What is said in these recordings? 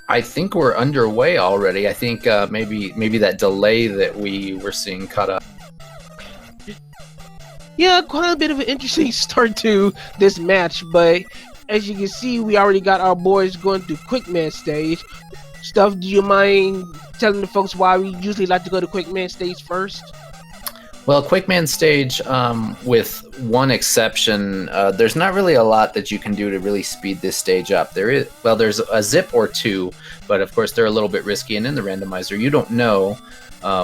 I think we're underway already. I think maybe that delay that we were seeing caught up. Yeah, quite a bit of an interesting start to this match, but as you can see, we already got our boys going through quick man stage. Stuff, do you mind telling the folks why we usually like to go to quick man stage first? Well, Quickman stage, with one exception, there's not really a lot that you can do to really speed this stage up. There's a zip or two, but of course they're a little bit risky, and in the randomizer, you don't know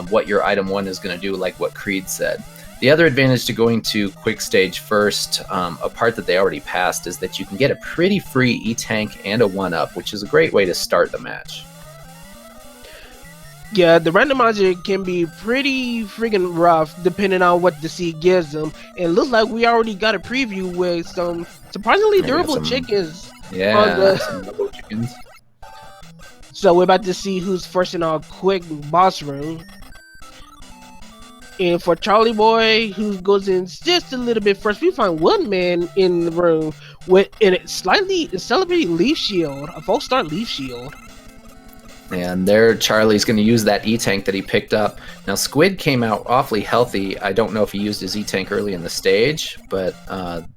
what your item 1 is going to do, like what Creed said. The other advantage to going to quick stage first, a part that they already passed, is that you can get a pretty free E-Tank and a 1-up, which is a great way to start the match. Yeah, the randomizer can be pretty freaking rough depending on what the seed gives them. And it looks like we already got a preview with some surprisingly durable chickens. Yeah, some durable chickens. So we're about to see who's first in our quick boss room. And for Charlieboy, who goes in just a little bit first, we find Woodman in the room with a slightly celebrated leaf shield, a false start leaf shield. And there, Charlie's going to use that E-Tank that he picked up. Now, Squid came out awfully healthy. I don't know if he used his E-Tank early in the stage, but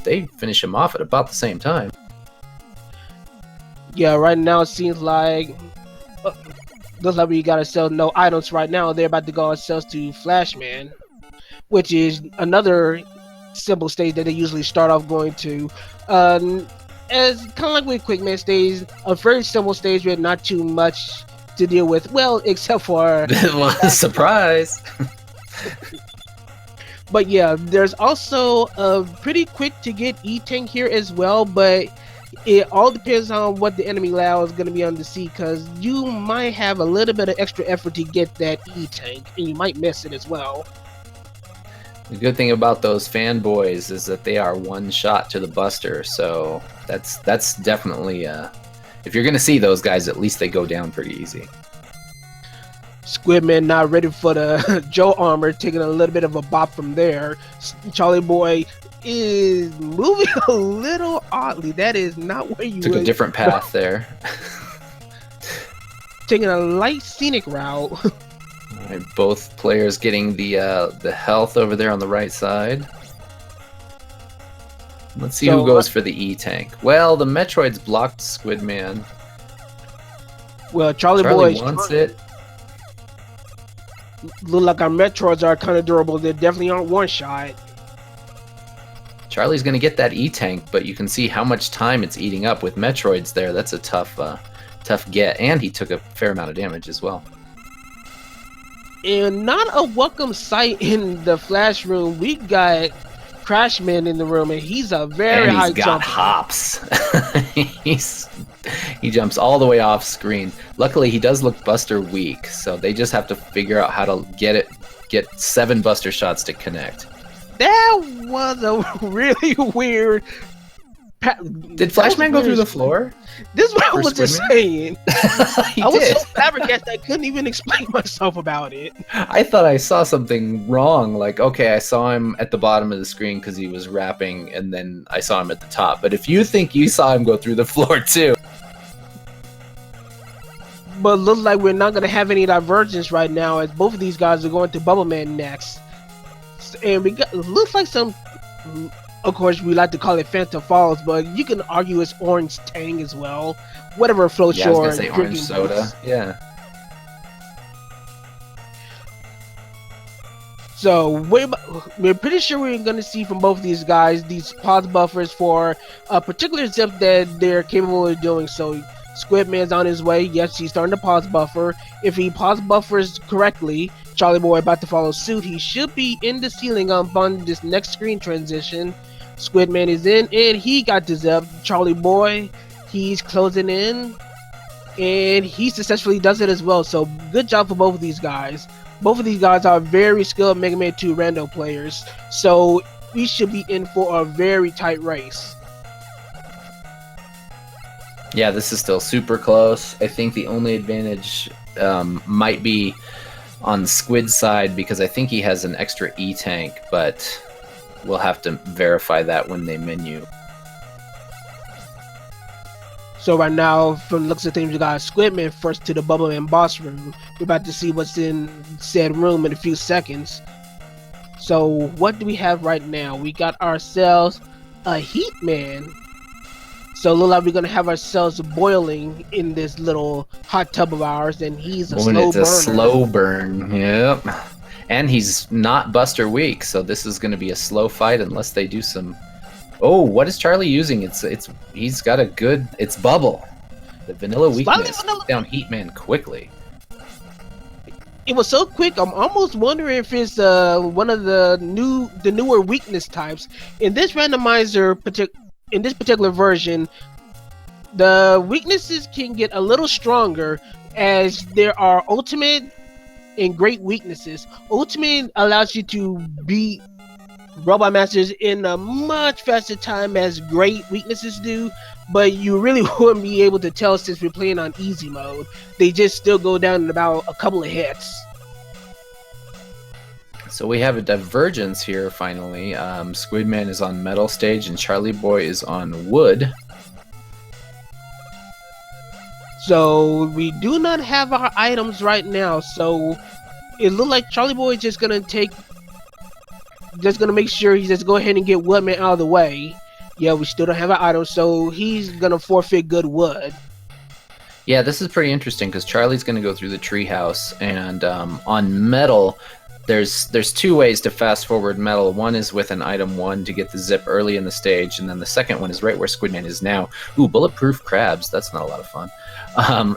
they finish him off at about the same time. Yeah, right now it seems like looks like we got ourselves no items right now. They're about to go ourselves to Flashman, which is another simple stage that they usually start off going to. As kind of like with Quickman stage, a very simple stage with not too much to deal with. Well, except for surprise. But yeah, there's also a pretty quick to get E-Tank here as well, but it all depends on what the enemy level is going to be on the sea, because you might have a little bit of extra effort to get that E-Tank, and you might miss it as well. The good thing about those fanboys is that they are one shot to the buster, so that's definitely if you're gonna see those guys, at least they go down pretty easy. Squidman not ready for the Joe armor, taking a little bit of a bop from there. Charlieboy is moving a little oddly. That is not where you took a different path there. Taking a light scenic route. Right, both players getting the health over there on the right side. Let's see who goes for the E-Tank. Well, the Metroid's blocked Squidman. Well, Charlie Boy wants it. Look like our Metroids are kind of durable. They definitely aren't one shot. Charlie's going to get that E-Tank, but you can see how much time it's eating up with Metroids there. That's a tough get, and he took a fair amount of damage as well. And not a welcome sight in the Flash room. We got Crashman in the room, and he's a very high jumper. He's got hops. He jumps all the way off screen. Luckily, he does look Buster weak, so they just have to figure out how to get 7 Buster shots to connect. That was a really weird. Did Flashman go through the floor? This is what I was just saying. I was did. so flabbergasted I couldn't even explain myself about it. I thought I saw something wrong. Like, okay, I saw him at the bottom of the screen because he was rapping, and then I saw him at the top. But if you think you saw him go through the floor too. But it looks like we're not going to have any divergence right now, as both of these guys are going to Bubble Man next. And looks like some, of course, we like to call it Phantom Falls, but you can argue it's Orange Tang as well. Whatever floats your I was gonna say orange soda. Yeah. So we're pretty sure we're going to see from both of these guys these pause buffers for a particular zip that they're capable of doing. So Squidman's on his way. Yes, he's starting to pause buffer. If he pause buffers correctly, Charlieboy about to follow suit. He should be in the ceiling on this next screen transition. Squidman is in, and he got the zip. Charlieboy, he's closing in, and he successfully does it as well. So good job for both of these guys. Both of these guys are very skilled Mega Man 2 rando players, so we should be in for a very tight race. Yeah, this is still super close. I think the only advantage might be on Squid's side, because I think he has an extra E-Tank, but we'll have to verify that when they menu. So right now, from the looks of things, we got Squidman first to the Bubble Man boss room. We're about to see what's in said room in a few seconds. So what do we have right now? We got ourselves a Heat Man. So it looks like we're gonna have ourselves boiling in this little hot tub of ours, and he's a slow It's burner. a slow burn. Yep. And he's not Buster weak, so this is gonna be a slow fight unless they do some. Oh, what is Charlie using? He's got a good. It's Bubble, the vanilla weakness. Vanilla. Down Heat Man quickly. It was so quick. I'm almost wondering if it's one of the newer weakness types in this randomizer. In this particular version, the weaknesses can get a little stronger as there are ultimate and great weaknesses. Ultimate allows you to beat Robot Masters in a much faster time as great weaknesses do, but you really wouldn't be able to tell since we're playing on easy mode. They just still go down in about a couple of hits. So we have a divergence here finally. Squidman is on metal stage and Charlieboy is on wood. So we do not have our items right now. So it looks like Charlieboy is just gonna make sure he just go ahead and get Woodman out of the way. Yeah, we still don't have an item, so he's gonna forfeit good wood. Yeah, this is pretty interesting because Charlie's going to go through the treehouse, and on metal, there's two ways to fast forward metal. One is with an item 1 to get the zip early in the stage, and then the second one is right where Squidman is now. Ooh, bulletproof crabs. That's not a lot of fun.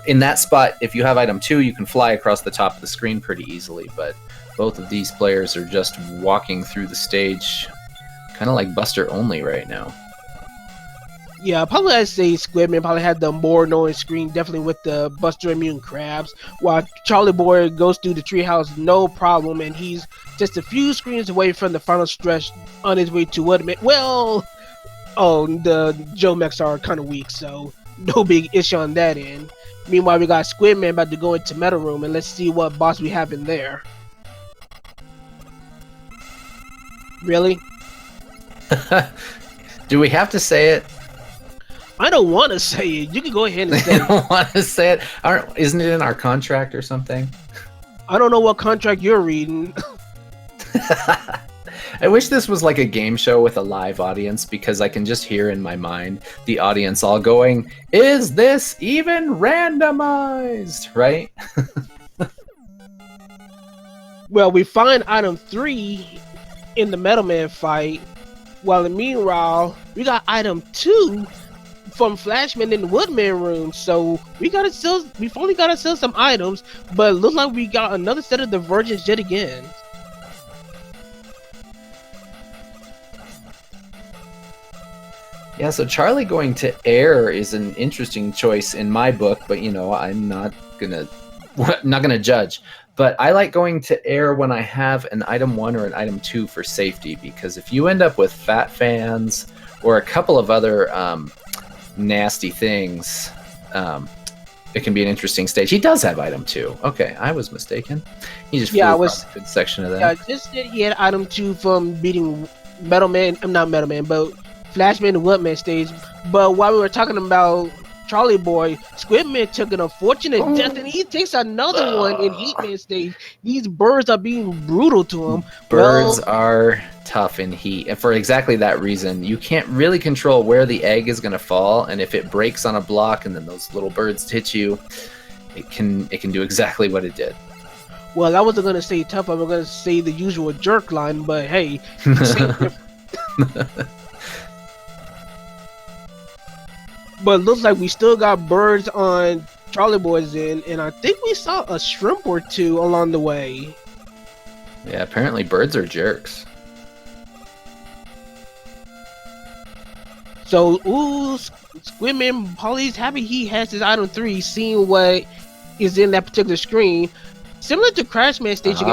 In that spot, if you have item 2, you can fly across the top of the screen pretty easily, but both of these players are just walking through the stage kind of like Buster only right now. Yeah, probably I'd say Squidman probably had the more annoying screen, definitely with the Buster immune crabs, while Charlieboy goes through the treehouse no problem, and he's just a few screens away from the final stretch on his way to Woodman. Well, the Joe Mechs are kind of weak, so no big issue on that end. Meanwhile, we got Squidman about to go into Metal Room, and let's see what boss we have in there. Really? Do we have to say it? I don't want to say it. You can go ahead and say I don't want to say it. Isn't it in our contract or something? I don't know what contract you're reading. I wish this was like a game show with a live audience, because I can just hear in my mind the audience all going, "Is this even randomized?" Right? Well, we find item 3 in the Metal Man fight, while in meanwhile, we got item 2 from Flashman in the Woodman room. So we've only got to sell some items, but it looks like we got another set of divergence yet again. Yeah, so Charlie going to air is an interesting choice in my book, but I'm not gonna judge. But I like going to air when I have an item 1 or an item 2 for safety, because if you end up with fat fans or a couple of other nasty things, it can be an interesting stage. He does have item 2. Okay, I was mistaken. He just flew across a good section of that. Yeah, just that he had item 2 from beating Metal Man. I'm not Metal Man, but Flashman and Woodman stage. But while we were talking about Charlieboy, Squidman took an unfortunate death, and he takes another one in Heatman stage. These birds are being brutal to him. Birds are tough in heat, and for exactly that reason. You can't really control where the egg is going to fall, and if it breaks on a block and then those little birds hit you, it can do exactly what it did. Well, I wasn't going to say tough. I was going to say the usual jerk line, but hey. But it looks like we still got birds on Charlieboy's end, and I think we saw a shrimp or 2 along the way. Yeah, apparently birds are jerks. So, Squidman, Polly's happy he has his item 3, seeing what is in that particular screen. Similar to Crashman stage, you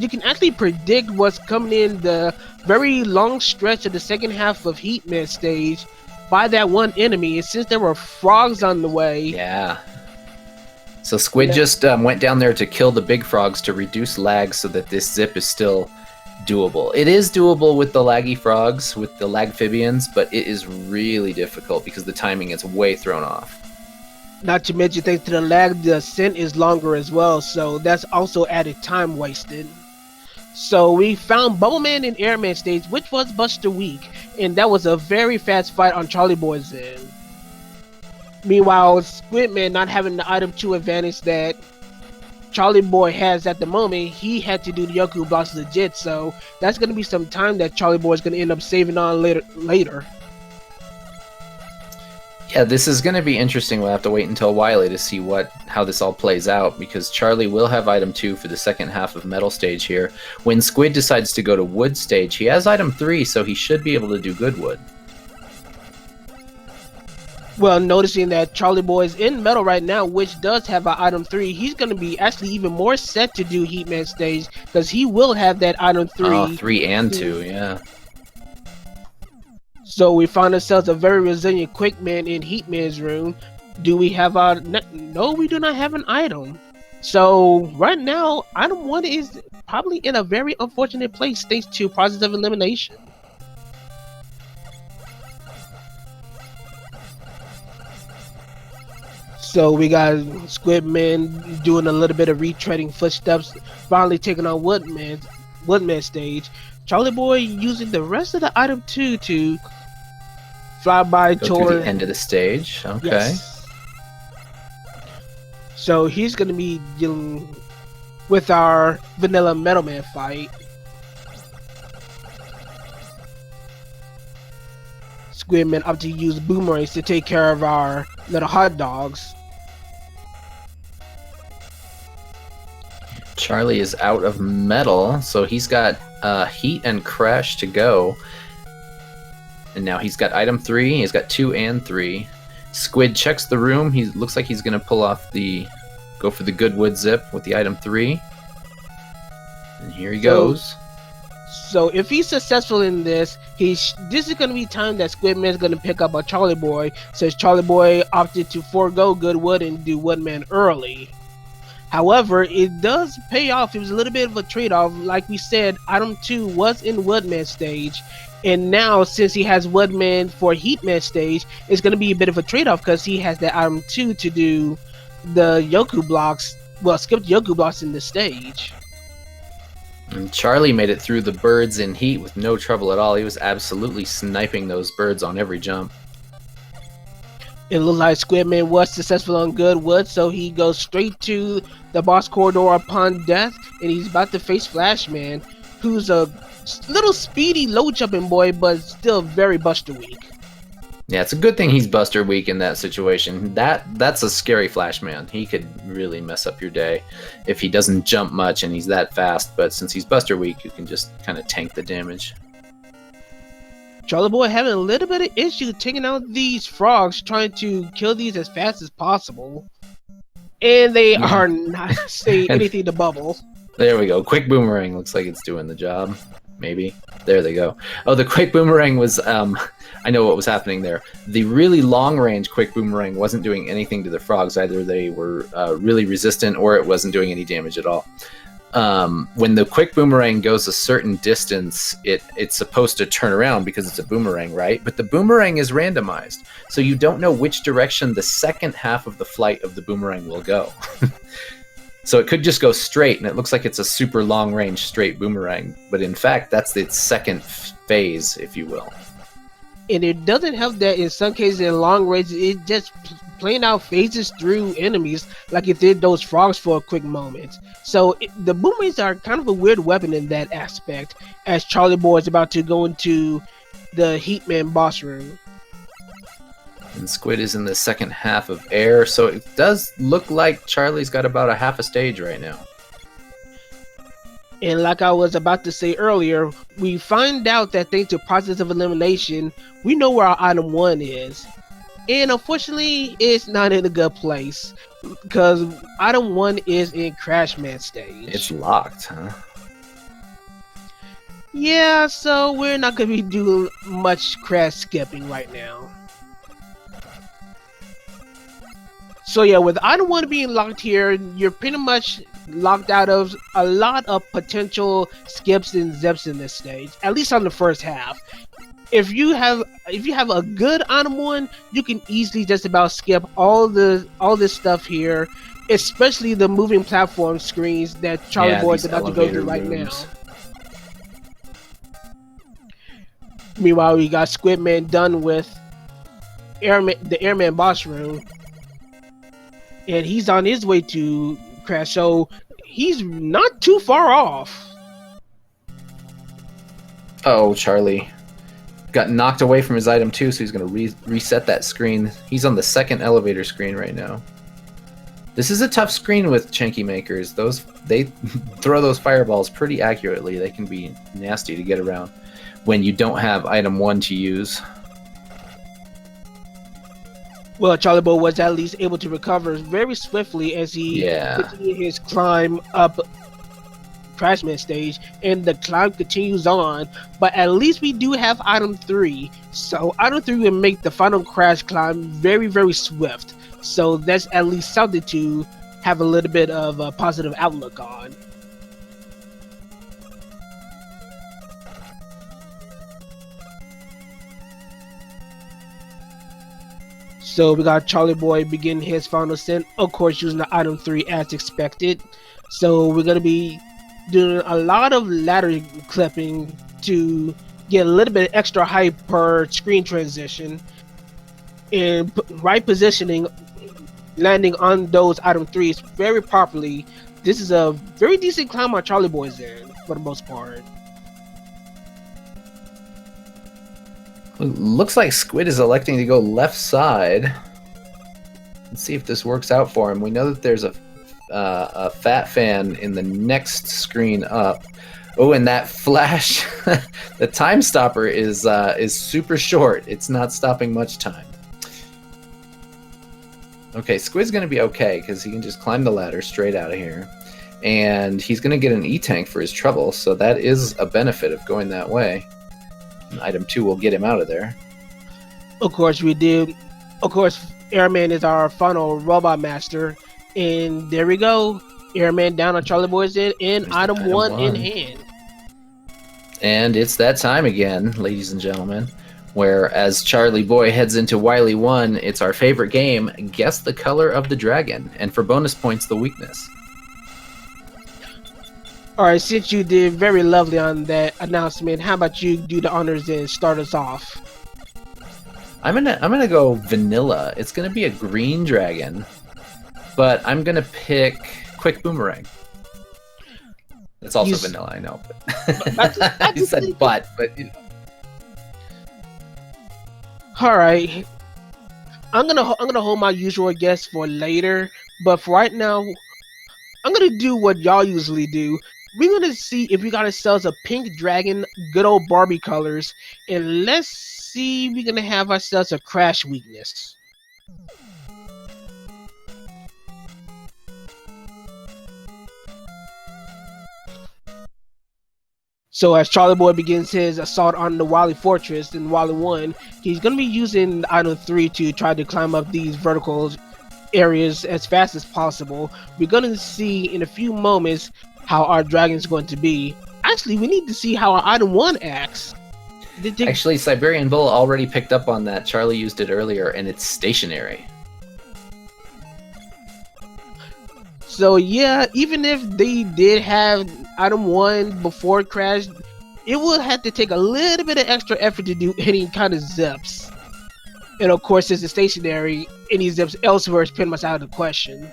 can actually predict what's coming in the very long stretch of the second half of Heatman stage by that one enemy, and since there were frogs on the way. Yeah. So Squid just went down there to kill the big frogs to reduce lag so that this zip is still doable. It is doable with the laggy frogs, with the lagphibians, but it is really difficult because the timing is way thrown off. Not to mention, thanks to the lag, the ascent is longer as well, so that's also added time wasted. So we found Bubbleman and Airman stage, which was Buster Week, and that was a very fast fight on Charlieboy's end. Meanwhile, Squidman not having the item 2 advantage that Charlieboy has at the moment, he had to do the Yoku blocks legit, so that's going to be some time that Charlieboy is going to end up saving on later. Yeah, this is going to be interesting. We'll have to wait until Wily to see how this all plays out, because Charlie will have item 2 for the second half of Metal stage here. When Squid decides to go to Wood stage, he has item 3, so he should be able to do good Wood. Well, noticing that Charlieboy is in Metal right now, which does have an item 3, he's going to be actually even more set to do Heatman stage, because he will have that item 3. Oh, 3 and 2, yeah. So we find ourselves a very resilient Quickman in Heatman's room. Do we have our... No, we do not have an item. So right now, item 1 is probably in a very unfortunate place thanks to process of elimination. So we got Squidman doing a little bit of retreading footsteps, finally taking on Woodman stage. Charlieboy using the rest of the item 2 to fly by Go to the end of the stage. Okay. Yes. So he's going to be dealing with our vanilla Metal Man fight. Squidman up to use boomerangs to take care of our little hot dogs. Charlie is out of Metal, so he's got Heat and Crash to go. And now he's got item 3, he's got 2 and 3. Squid checks the room, he looks like he's going to go for the good wood zip with the item 3. And here he goes. So if he's successful in this, this is going to be time that Squidman is going to pick up on Charlieboy, since Charlieboy opted to forego Goodwood and do Woodman early. However, it does pay off. It was a little bit of a trade-off. Like we said, item 2 was in Woodman stage, and now since he has Woodman for Heatman stage, it's going to be a bit of a trade-off because he has that item 2 to do the Yoku blocks, well, skip the Yoku blocks in the stage. And Charlie made it through the birds in Heat with no trouble at all. He was absolutely sniping those birds on every jump. It looks like Squidman was successful on Goodwood, so he goes straight to the boss corridor upon death, and he's about to face Flashman, who's a little speedy, low-jumping boy, but still very Buster weak. Yeah, it's a good thing he's Buster weak in that situation. That's a scary Flashman. He could really mess up your day if he doesn't jump much and he's that fast, but since he's Buster weak, you can just kind of tank the damage. Charlieboy having a little bit of issue taking out these frogs, trying to kill these as fast as possible. And they are not saying anything to Bubble. There we go. Quick Boomerang looks like it's doing the job. Maybe. There they go. Oh, the Quick Boomerang was... I know what was happening there. The really long-range Quick Boomerang wasn't doing anything to the frogs. Either they were really resistant or it wasn't doing any damage at all. When the Quick Boomerang goes a certain distance, it's supposed to turn around because it's a boomerang, right? But the boomerang is randomized, so you don't know which direction the second half of the flight of the boomerang will go. So it could just go straight, and it looks like it's a super long-range straight boomerang, but in fact, that's its second phase, if you will. And it doesn't help that in some cases in long range, it just plain out phases through enemies like it did those frogs for a quick moment. So the boomerangs are kind of a weird weapon in that aspect, as Charlieboy is about to go into the Heatman boss room. And Squid is in the second half of air, so it does look like Charlie's got about a half a stage right now. And like I was about to say earlier, we find out that thanks to process of elimination, we know where our item 1 is. And unfortunately, it's not in a good place, because item 1 is in Crashman stage. It's locked, huh? Yeah, so we're not going to be doing much crash skipping right now. So yeah, with item 1 being locked here, you're pretty much locked out of a lot of potential skips and zips in this stage, at least on the first half. If you have a good item one, you can easily just about skip all this stuff here, especially the moving platform screens that Charlieboy is about to go through right now. Meanwhile, we got Squidman done with the Airman boss room, and he's on his way to crash. So he's not too far off. Oh, Charlie got knocked away from his item too, so he's going to reset that screen. He's on the second elevator screen right now. This is a tough screen with Chenky Makers. They throw those fireballs pretty accurately. They can be nasty to get around when you don't have item 1 to use. Well, Charlieboy was at least able to recover very swiftly as he continued his climb up Crashman stage, and the climb continues on. But at least we do have item 3, so item 3 will make the final crash climb very, very swift. So that's at least something to have a little bit of a positive outlook on. So we got Charlieboy begin his final ascent, of course using the item 3 as expected. So we're going to be doing a lot of ladder clipping to get a little bit extra height per screen transition, and right positioning, landing on those item 3s very properly. This is a very decent climb on Charlieboy's end for the most part. Looks like Squid is electing to go left side. Let's see if this works out for him. We know that there's a fat fan in the next screen up. Oh, and that flash, the time stopper is super short. It's not stopping much time. Okay, Squid's going to be okay because he can just climb the ladder straight out of here. And he's going to get an E-tank for his trouble, so that is a benefit of going that way. Item 2 will get him out of there. Of course, we did. Of course, Airman is our final robot master. And there we go. Airman down on Charlieboy's end, and item 1 in hand. And it's that time again, ladies and gentlemen, where as Charlieboy heads into Wily 1, it's our favorite game, Guess the Color of the Dragon. And for bonus points, the weakness. Alright, since you did very lovely on that announcement, how about you do the honors and start us off? I'm gonna go vanilla. It's gonna be a green dragon, but I'm gonna pick Quick Boomerang. It's also vanilla, I know. But you said but you know. Alright. I'm gonna hold my usual guess for later, but for right now, I'm gonna do what y'all usually do. We're gonna see if we got ourselves a pink dragon, good old Barbie colors, and let's see if we're gonna have ourselves a crash weakness. So as Charlieboy begins his assault on the Wily Fortress in Wily 1, he's gonna be using item 3 to try to climb up these vertical areas as fast as possible. We're gonna see in a few moments how our dragon's going to be. Actually, we need to see how our item 1 acts. Actually, Siberian Bull already picked up on that. Charlie used it earlier, and it's stationary. So yeah, even if they did have item 1 before it crashed, it would have to take a little bit of extra effort to do any kind of zips. And of course, since it's stationary, any zips elsewhere is pretty much out of the question.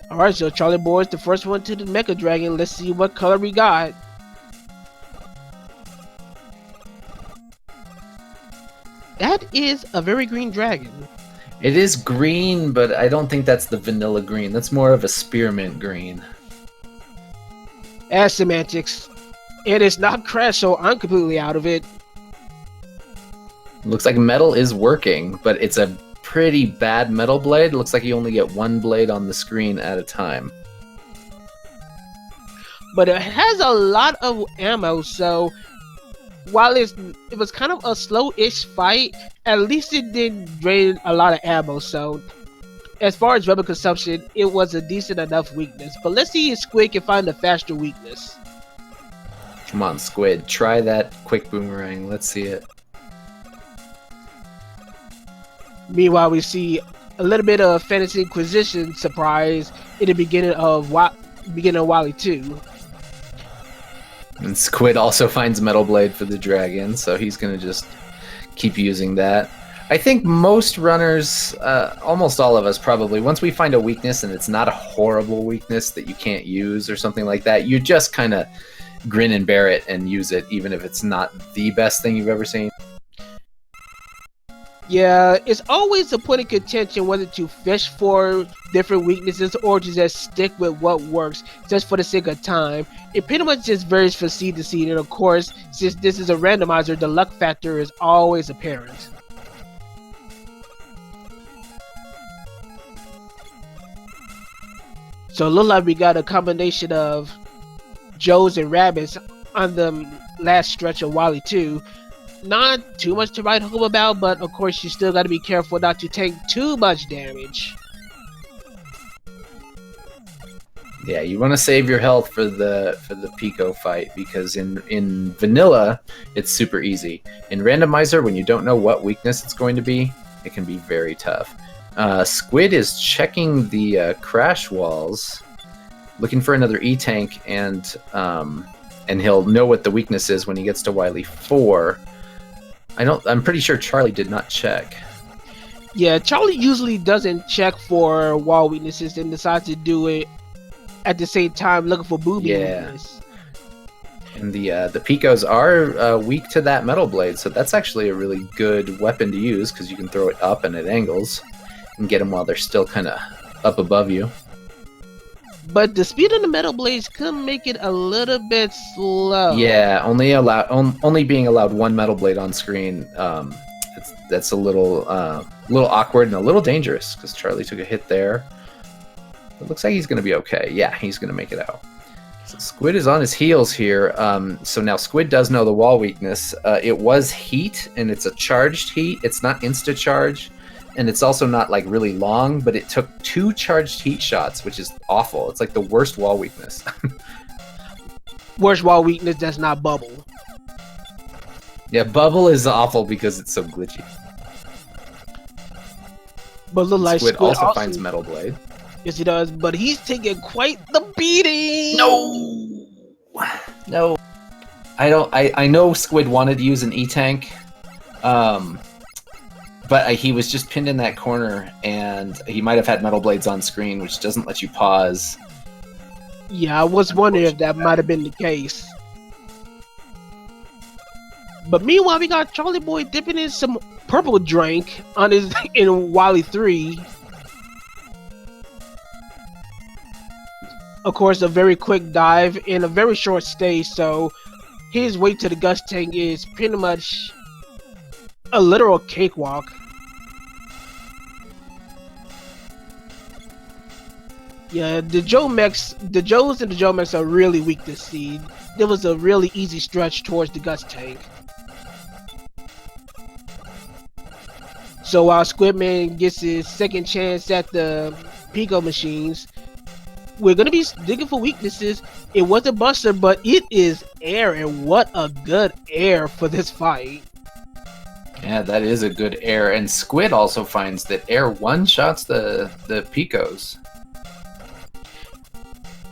Alright, so Charlieboy is the first one to the Mecha Dragon. Let's see what color we got. That is a very green dragon. It is green, but I don't think that's the vanilla green. That's more of a spearmint green. As semantics. And it's not crash, so I'm completely out of it. Looks like metal is working, but it's a pretty bad metal blade. Looks like you only get one blade on the screen at a time. But it has a lot of ammo, so while it was kind of a slow-ish fight, at least it didn't drain a lot of ammo. So as far as weapon consumption, it was a decent enough weakness. But let's see if Squid can find a faster weakness. Come on, Squid, try that quick boomerang. Let's see it. Meanwhile, we see a little bit of Fantasy Inquisition surprise in the beginning of Wily 2. And Squid also finds Metal Blade for the dragon, so he's gonna just keep using that. I think most runners, almost all of us probably, once we find a weakness and it's not a horrible weakness that you can't use or something like that, you just kind of grin and bear it and use it, even if it's not the best thing you've ever seen. Yeah, it's always a point of contention whether to fish for different weaknesses or to just stick with what works just for the sake of time. It pretty much just varies from seed to seed, and of course, since this is a randomizer, the luck factor is always apparent. So it looks like we got a combination of Joes and Rabbits on the last stretch of Wily 2. Not too much to write home about, but of course you still got to be careful not to take too much damage. Yeah, you want to save your health for the Pico fight, because in vanilla it's super easy. In randomizer, when you don't know what weakness it's going to be, it can be very tough. Squid is checking the crash walls, looking for another E-tank, and he'll know what the weakness is when he gets to Wily 4. I'm pretty sure Charlie did not check. Yeah, Charlie usually doesn't check for wall weaknesses and decides to do it at the same time looking for booby weakness. And the Picos are weak to that Metal Blade, so that's actually a really good weapon to use, because you can throw it up and at angles and get them while they're still kind of up above you. But the speed of the Metal Blades could make it a little bit slow. Yeah, only being allowed one Metal Blade on screen. That's a little awkward and a little dangerous, because Charlie took a hit there. It looks like he's going to be okay. Yeah, he's going to make it out. So Squid is on his heels here. So now Squid does know the wall weakness. It was heat, and it's a charged heat. It's not insta-charge, and it's also not like really long, but it took 2 charged heat shots, which is awful. It's like the worst wall weakness. Worst wall weakness that's not bubble. Yeah, bubble is awful because it's so glitchy. But look like Squid also finds Metal Blade. Yes, he does, but he's taking quite the beating. No. I know Squid wanted to use an E-tank, but he was just pinned in that corner, and he might have had Metal Blades on screen, which doesn't let you pause. Yeah, I was wondering if that might have been the case. But meanwhile, we got Charlieboy dipping in some purple drink on his in Wily 3. Of course, a very quick dive in a very short stage, so his way to the Gus tank is pretty much a literal cakewalk. Yeah, the Joes and the Joe Mechs are really weak this seed. There was a really easy stretch towards the Gus tank. So while Squidman gets his second chance at the Pico machines, we're going to be digging for weaknesses. It was a buster, but it is air, and what a good air for this fight. Yeah, that is a good air, and Squid also finds that air one-shots the Picos.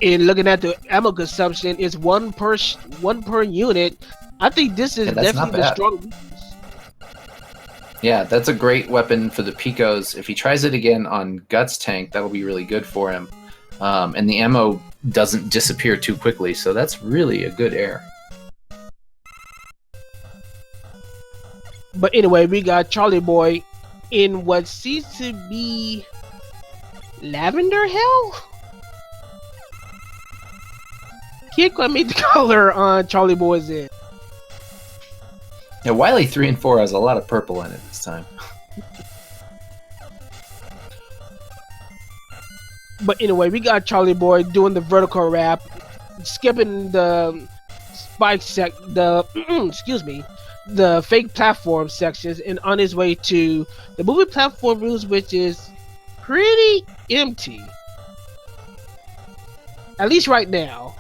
And looking at the ammo consumption, it's one per unit. I think this is definitely the strong weakness. Yeah, that's a great weapon for the Picos. If he tries it again on Guts tank, that'll be really good for him. And the ammo doesn't disappear too quickly, so that's really a good air. But anyway, we got Charlieboy in what seems to be lavender hell? Can't quite make the color on Charlieboy's end. Yeah, Wily 3 and 4 has a lot of purple in it this time. But anyway, we got Charlieboy doing the vertical wrap, skipping the spike excuse me, the fake platform sections, and on his way to the moving platform rooms, which is pretty empty. At least right now.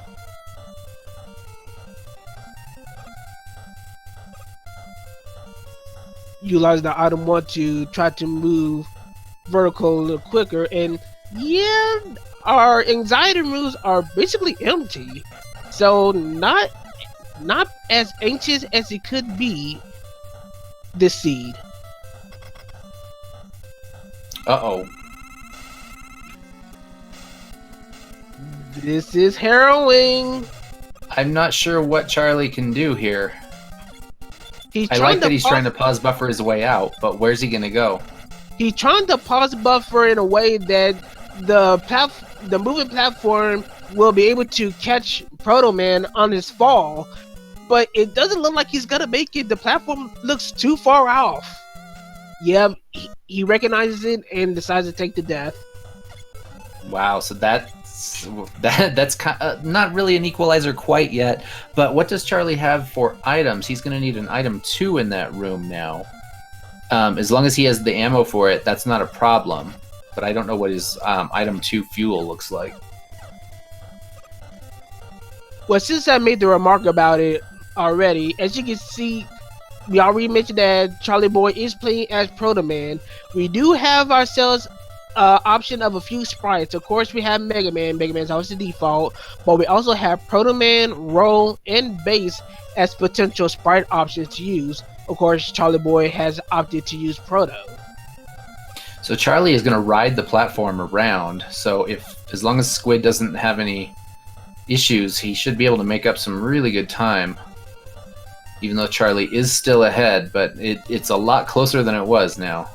Utilize the item 1 to try to move vertical a little quicker, and yeah, our anxiety rooms are basically empty, so not as anxious as it could be this seed. Uh-oh. This is harrowing. I'm not sure what Charlie can do here. I like that he's trying to pause buffer his way out, but where's he gonna go? He's trying to pause buffer in a way that the moving platform will be able to catch Proto Man on his fall, but it doesn't look like he's gonna make it. The platform looks too far off. Yeah, he recognizes it and decides to take the death. Wow, so that's not really an equalizer quite yet, but what does Charlie have for items? He's going to need an item 2 in that room now. As long as he has the ammo for it, that's not a problem, but I don't know what his item 2 fuel looks like. Well, since I made the remark about it already, as you can see, we already mentioned that Charlieboy is playing as Proto Man. We do have ourselves option of a few sprites. Of course, we have Mega Man. Mega Man's always the default, but we also have Proto Man, Roll, and Bass as potential sprite options to use. Of course, Charlieboy has opted to use Proto. So Charlie is going to ride the platform around. So as long as Squid doesn't have any issues, he should be able to make up some really good time. Even though Charlie is still ahead, but it's a lot closer than it was now.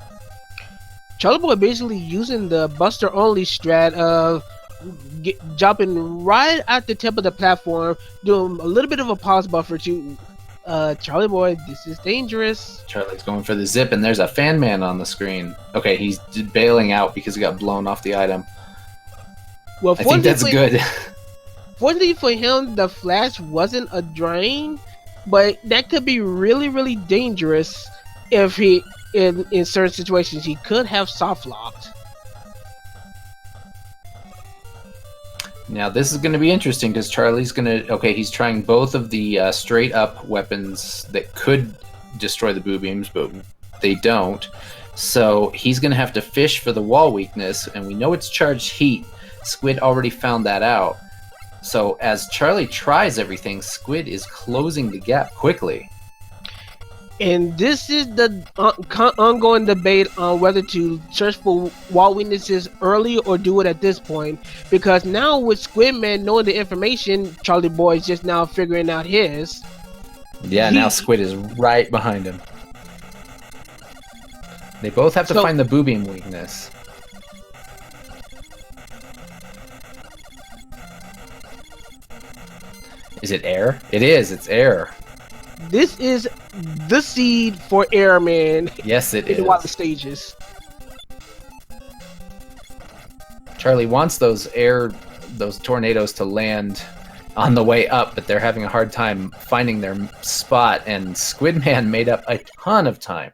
Charlieboy basically using the Buster only strat of jumping right at the tip of the platform, doing a little bit of a pause buffer to Charlieboy. This is dangerous. Charlie's going for the zip, and there's a fan man on the screen. Okay, he's bailing out because he got blown off the item. Well, I think that's good. Fortunately for him, the flash wasn't a drain, but that could be really, really dangerous if he. In certain situations, he could have soft locked. Now this is going to be interesting because Charlie's going to... Okay, he's trying both of the straight up weapons that could destroy the boo beams, but they don't. So he's going to have to fish for the wall weakness, and we know it's charged heat. Squid already found that out. So as Charlie tries everything, Squid is closing the gap quickly. And this is the ongoing debate on whether to search for wall weaknesses early or do it at this point. Because now with Squidman knowing the information, Charlieboy is just now figuring out his. Yeah, now Squid is right behind him. They both have to find the boo beam weakness. Is it air? It is, it's air. This is the seed for Airman. Yes, it is. In one of the stages. Charlie wants those tornadoes to land on the way up, but they're having a hard time finding their spot, and Squidman made up a ton of time.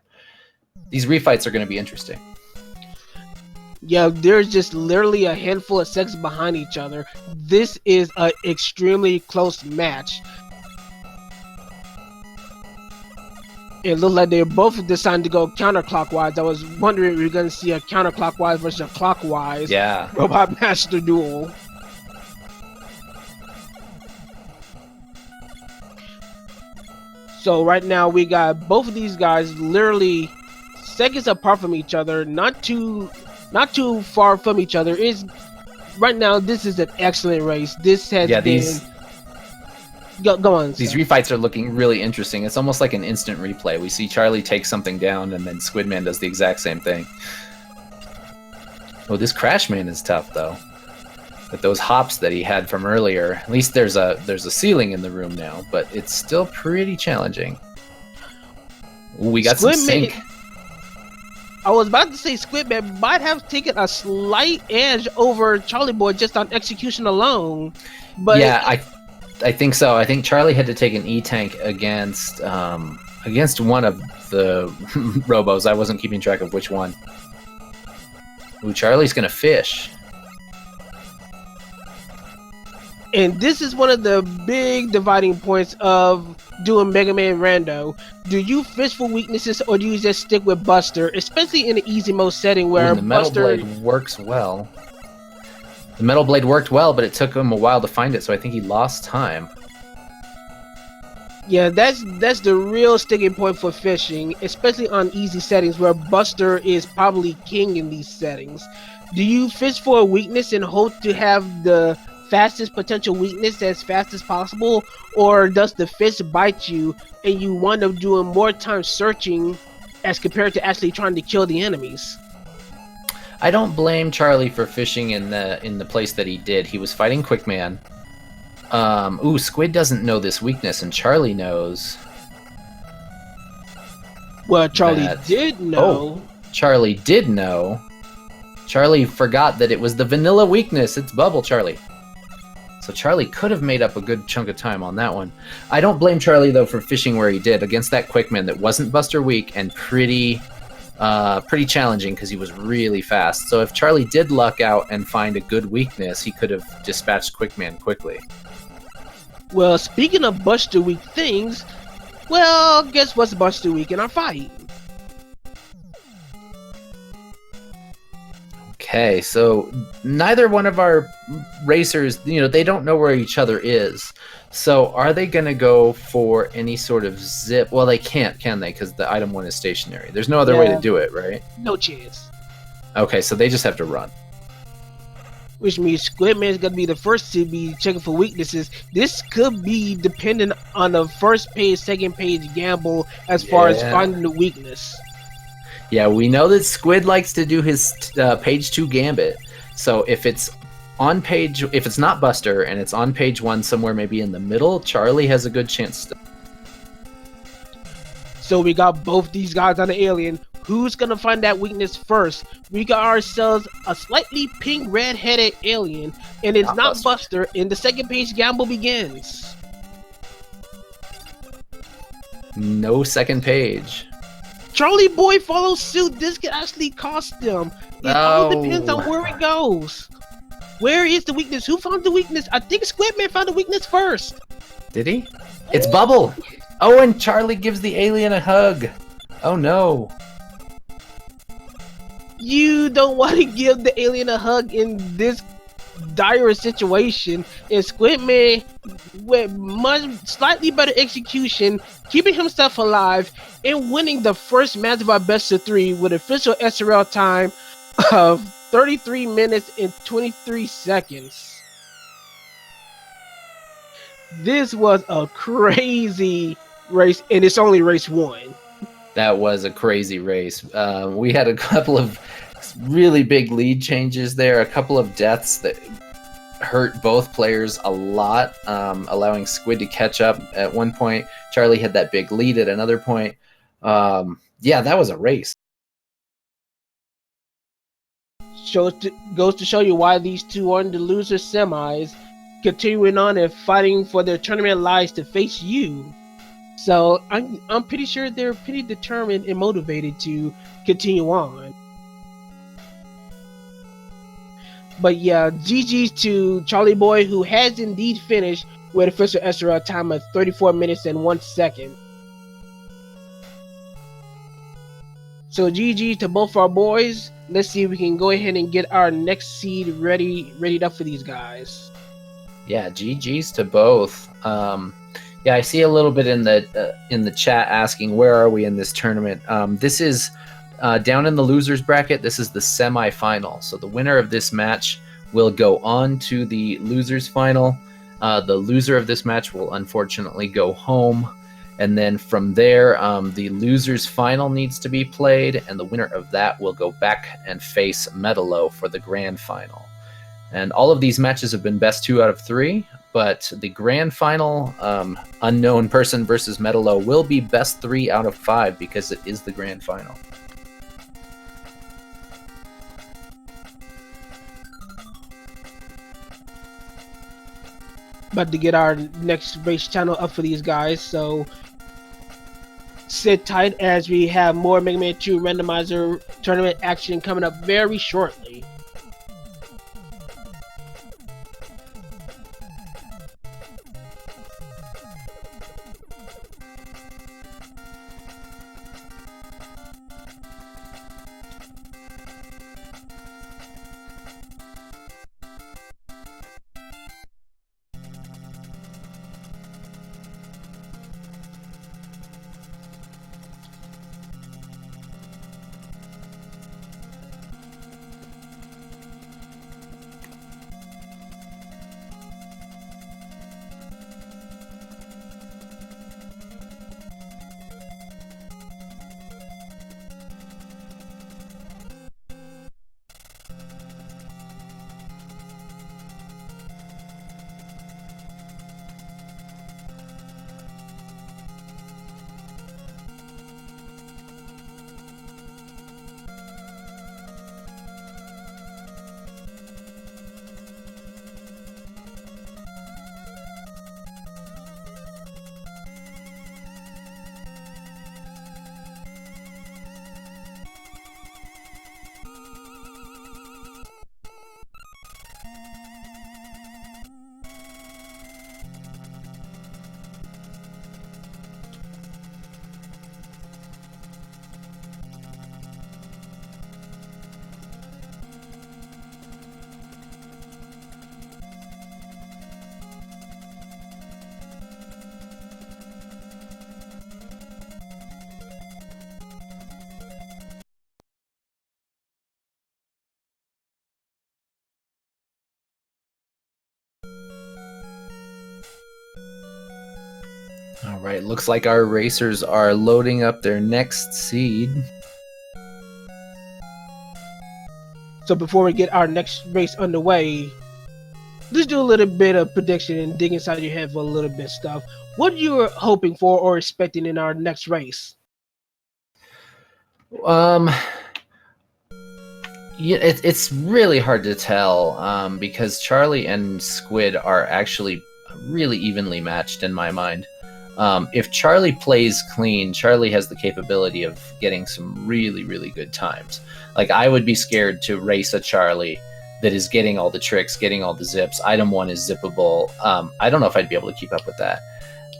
These refights are going to be interesting. Yeah, there's just literally a handful of seconds behind each other. This is an extremely close match. It looked like they both decided to go counterclockwise. I was wondering if we were going to see a counterclockwise versus a clockwise Robot Master duel. So right now we got both of these guys literally seconds apart from each other, not too far from each other. Right now this is an excellent race. This has been. Go on. These refights are looking really interesting. It's almost like an instant replay. We see Charlie take something down, and then Squidman does the exact same thing. Oh, this Crashman is tough though. With those hops that he had from earlier, at least there's a ceiling in the room now, but it's still pretty challenging. Ooh, we got some sync. I was about to say Squidman might have taken a slight edge over Charlieboy just on execution alone, but yeah, I think so. I think Charlie had to take an E-tank against one of the robos. I wasn't keeping track of which one. Ooh, Charlie's gonna fish. And this is one of the big dividing points of doing Mega Man Rando. Do you fish for weaknesses or do you just stick with Buster, especially in an easy mode setting where Ooh, the Metal Buster... Blade works well. The Metal Blade worked well, but it took him a while to find it, so I think he lost time. Yeah, that's the real sticking point for fishing, especially on easy settings where Buster is probably king in these settings. Do you fish for a weakness and hope to have the fastest potential weakness as fast as possible, or does the fish bite you and you wind up doing more time searching as compared to actually trying to kill the enemies? I don't blame Charlie for fishing in the place that he did. He was fighting Quickman. Ooh, Squid doesn't know this weakness, and Charlie knows. Well, Charlie did know. Oh, Charlie did know. Charlie forgot that it was the vanilla weakness. It's Bubble Charlie. So Charlie could have made up a good chunk of time on that one. I don't blame Charlie, though, for fishing where he did against that Quickman that wasn't Buster weak and pretty challenging because he was really fast. So if Charlie did luck out and find a good weakness, he could have dispatched Quickman quickly. Well, speaking of Buster weak things, well, guess what's Buster weak in our fight? Okay, so neither one of our racers, they don't know where each other is. So are they going to go for any sort of zip? Well, they can't, can they? Because the item 1 is stationary. There's no other way to do it, right? No chance. Okay, so they just have to run. Which means Squidman is going to be the first to be checking for weaknesses. This could be dependent on the first page, second page gamble as far as finding the weakness. Yeah, we know that Squid likes to do his page 2 gambit. So if it's not Buster and it's on page 1 somewhere maybe in the middle, Charlie has a good chance to. So we got both these guys on the alien. Who's gonna find that weakness first? We got ourselves a slightly pink red-headed alien, and it's not Buster, and the second page gamble begins. No second page. Charlieboy follows suit. This could actually cost them. It all depends on where it goes. Where is the weakness? Who found the weakness? I think Squidman found the weakness first. Did he? It's Bubble! Oh, and Charlie gives the alien a hug. Oh no. You don't want to give the alien a hug in this dire situation. And Squidman, with slightly better execution, keeping himself alive and winning the first match of our best of 3 with official SRL time of 33 minutes and 23 seconds. This was a crazy race, and it's only race 1. That was a crazy race. We had a couple of really big lead changes there, a couple of deaths that hurt both players a lot, allowing Squid to catch up at one point. Charlie had that big lead at another point. Yeah, that was a race. Goes to show you why these two are in the loser semis, continuing on and fighting for their tournament lives to face you. So I'm pretty sure they're pretty determined and motivated to continue on. But yeah, GG's to Charlieboy, who has indeed finished with official SRL time of 34 minutes and 1 second. So GG to both our boys. Let's see if we can go ahead and get our next seed readied up for these guys. Yeah, GG's to both. Yeah, I see a little bit in the chat asking where are we in this tournament. This is down in the losers bracket. This is the semi-final. So the winner of this match will go on to the losers final. The loser of this match will unfortunately go home. And then from there, the losers final needs to be played, and the winner of that will go back and face Metalo for the grand final. And all of these matches have been best 2 out of 3, but the grand final, unknown person versus Metalo, will be best 3 out of 5 because it is the grand final. about to get our next race channel up for these guys, so sit tight as we have more Mega Man 2 Randomizer tournament action coming up very shortly. All right, looks like our racers are loading up their next seed. So before we get our next race underway, let's do a little bit of prediction and dig inside your head for a little bit of stuff. What you're hoping for or expecting in our next race? Yeah, it's really hard to tell because Charlie and Squid are actually really evenly matched in my mind. If Charlie plays clean, Charlie has the capability of getting some really, really good times. Like, I would be scared to race a Charlie that is getting all the tricks, getting all the zips. Item 1 is zippable. I don't know if I'd be able to keep up with that.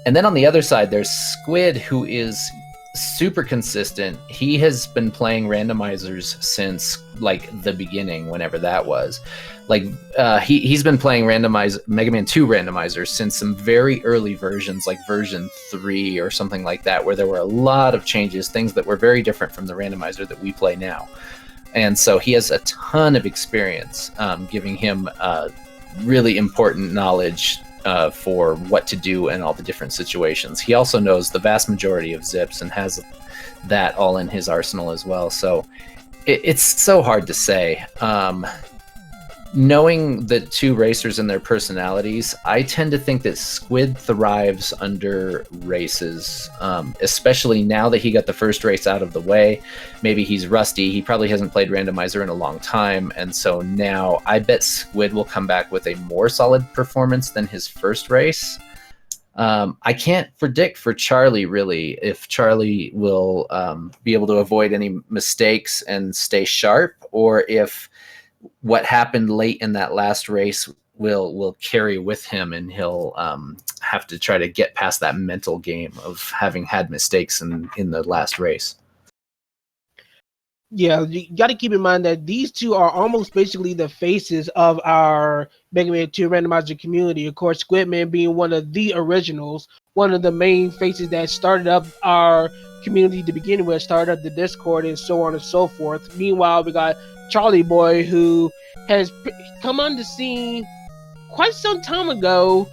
And then on the other side, there's Squid, who is super consistent. He has been playing randomizers since like the beginning, whenever that was. Like he's been playing Mega Man 2 randomizers since some very early versions, like version 3 or something like that, where there were a lot of changes, things that were very different from the randomizer that we play now. And so he has a ton of experience, giving him really important knowledge for what to do in all the different situations. He also knows the vast majority of zips and has that all in his arsenal as well. So it's so hard to say. Knowing the two racers and their personalities, I tend to think that Squid thrives under races, especially now that he got the first race out of the way. Maybe he's rusty. He probably hasn't played Randomizer in a long time, and so now I bet Squid will come back with a more solid performance than his first race. I can't predict for Charlie, really, if Charlie will be able to avoid any mistakes and stay sharp, or if what happened late in that last race will carry with him, and he'll have to try to get past that mental game of having had mistakes in the last race. Yeah, you got to keep in mind that these two are almost basically the faces of our Mega Man 2 randomizer community. Of course, Squidman being one of the originals, one of the main faces that started up our community to begin with, started up the Discord and so on and so forth. Meanwhile, we got Charlieboy, who has come on the scene quite some time ago,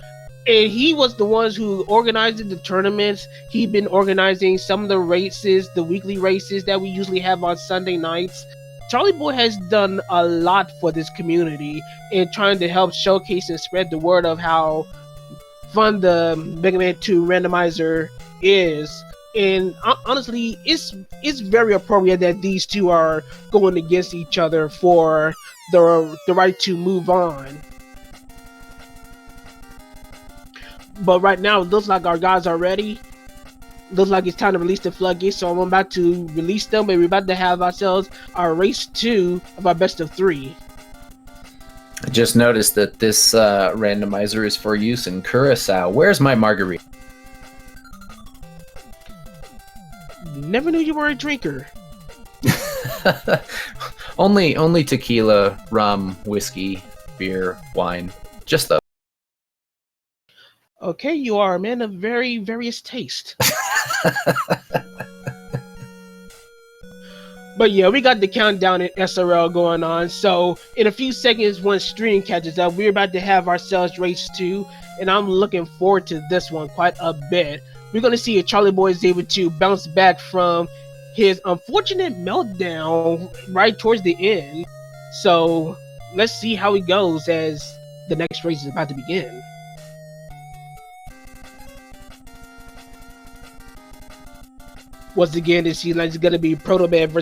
and he was the ones who organized the tournaments. He'd been organizing some of the races, the weekly races that we usually have on Sunday nights. Charlieboy has done a lot for this community in trying to help showcase and spread the word of how fun the Mega Man 2 randomizer is. And honestly, it's very appropriate that these two are going against each other for the right to move on. But right now, it looks like our guys are ready. Looks like it's time to release the floodgates, so I'm about to release them, and we're about to have ourselves our race 2 of our best of 3. I just noticed that this randomizer is for use in Curacao. Where's my margarita? Never knew you were a drinker. only tequila, rum, whiskey, beer, wine. Just those. Okay, you are a man of very various taste. But yeah, we got the countdown in SRL going on. So in a few seconds, once stream catches up, we're about to have ourselves race 2, and I'm looking forward to this one quite a bit. We're gonna see if Charlieboy is able to bounce back from his unfortunate meltdown right towards the end. So let's see how it goes as the next race is about to begin. Once again, this season is going to be Proto Man versus